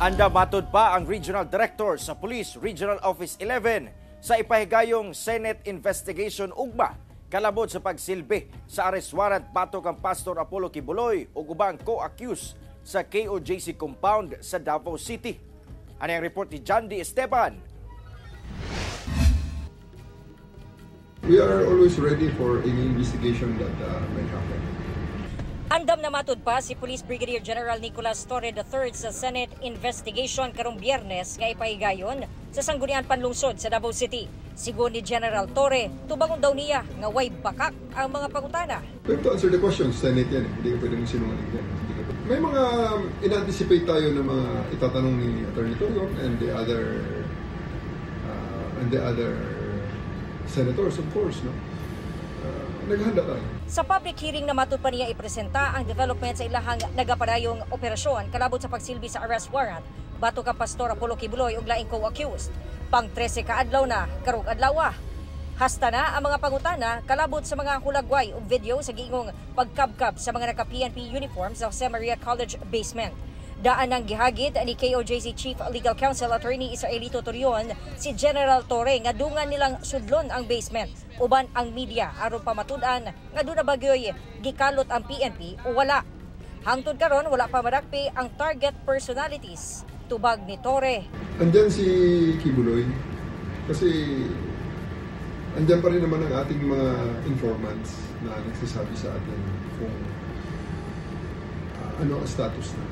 Anda matud pa ang Regional Director sa Police Regional Office 11 sa ipahigayong Senate investigation ugma kalabot sa pagsilbi sa arrest warrant batok ang Pastor Apollo Kibuloy ug ubang co-accused sa KOJC compound sa Davao City. Ano ang report ni John D. Esteban? We are always ready for any investigation that may happen. Andam na matud pa si Police Brigadier General Nicolas Torre III sa Senate investigation karong Biyernes nga ipahigayon sa Sangguniang Panlungsod sa Davao City. Sigon ni General Torre, tubangon daw niya nga way bakak ang mga pangutana. We have to answer the questions, Senate yan. Hindi ka pwedeng sinungaling yan. May mga in-anticipate tayo na mga itatanong ni Attorney Torion and the other senators, of course, no? Naghanda tayo. Sa public hearing na matud pa niya ipresenta ang development sa ilahang nagapadayong operasyon kalabot sa pagsilbi sa arrest warrant batok ang Pastor Apollo Kibuloy ug laing co-accused. Pang 13 ka adlaw na karong adlaw. Hasta na ang mga pangutana kalabot sa mga hulagway ug video sa giingong pagkabkab sa mga naka-PNP uniforms sa Jose Maria College basement. Daan ang gihagid ni KOJC Chief Legal Counsel Attorney Israelito Torion si General Torre nga dungan nilang sudlon ang basement uban ang media aron pamatud-an nga duna bagyoy gikalot ang PNP o wala. Hangtod karon wala pa madakpi ang target personalities tubag ni Torre. Andyan si Kibuloy kasi andyan pa rin naman ang ating mga informants na nagsasabi sa atin kung ano ang status na.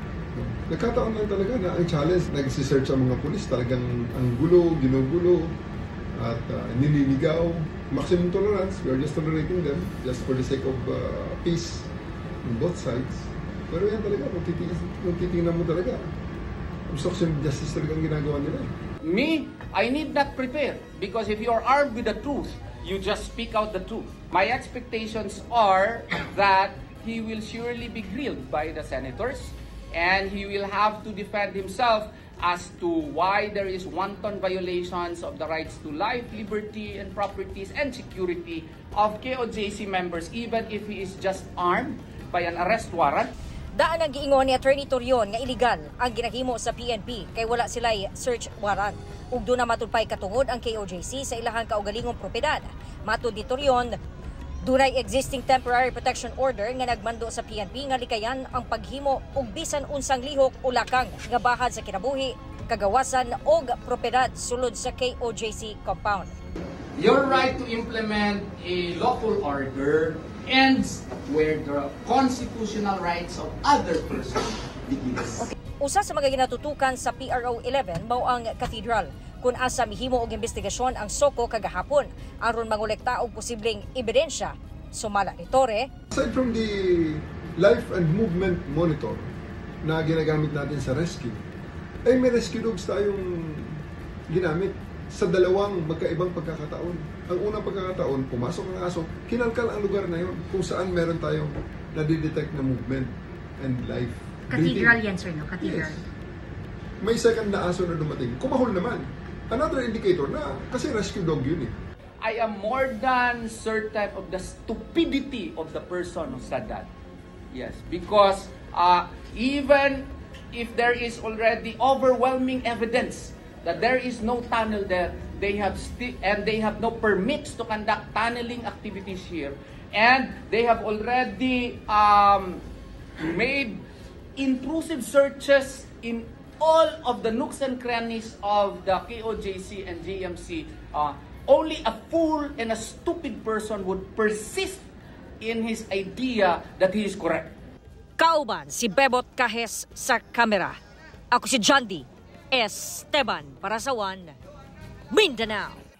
Nagkataon lang talaga na ang challenge, nagsisearch ang mga pulis, talagang ang gulo, ginugulo, at nililigaw. Maximum tolerance, we are just tolerating them, just for the sake of peace on both sides. Pero yan talaga, kung titingnan mo talaga, obstruction of justice talagang ginagawa nila. Me, I need not prepare, because if you are armed with the truth, you just speak out the truth. My expectations are that he will surely be grilled by the senators, and he will have to defend himself as to why there is wanton violations of the rights to life, liberty, and properties and security of KOJC members, even if he is just armed by an arrest warrant. Daan ang giingon ni Attorney Torion nga illegal ang ginahimo sa PNP kay wala sila'y search warrant. Ug doon na matulpay katungod ang KOJC sa ilahang kaugalingong propiedad. Matud ni Torion, dunay existing temporary protection order nga nagmando sa PNP nga likayan ang paghimo og bisan unsang lihok o lakang nga bahad sa kinabuhi, kagawasan o propiedad sulod sa KOJC compound. Your right to implement a lawful order ends where the constitutional rights of other persons begins. Okay. Usa sa mga ginatutukan sa PRO 11 mao ang cathedral kung asa mihimo og investigasyon ang SOCO kagahapon aron mangolekta og posibleng ebidensya. Sumala ni Torre, aside from the life and movement monitor na ginagamit natin sa rescue, ay may rescue dogs tayong ginamit sa dalawang magkaibang pagkakataon. Ang unang pagkakataon, pumasok ang aso, kinalkal ang lugar na yon kung saan meron tayong nadidetect na movement and life. Cathedral yan, sir, no? Cathedral. Yes. May second na aso na dumating. Kumahol naman. Another indicator na, kasi rescue dog yun eh. I am more than certain of the stupidity of the person who said that. Yes, because even if there is already overwhelming evidence that there is no tunnel there, they have no permits to conduct tunneling activities here, and they have already made intrusive searches in all of the nooks and crannies of the KOJC and JMC. Only a fool and a stupid person would persist in his idea that he is correct. Kauban si Bebot Kahes sa kamera. Ako si John D. Esteban para sa One Mindanao.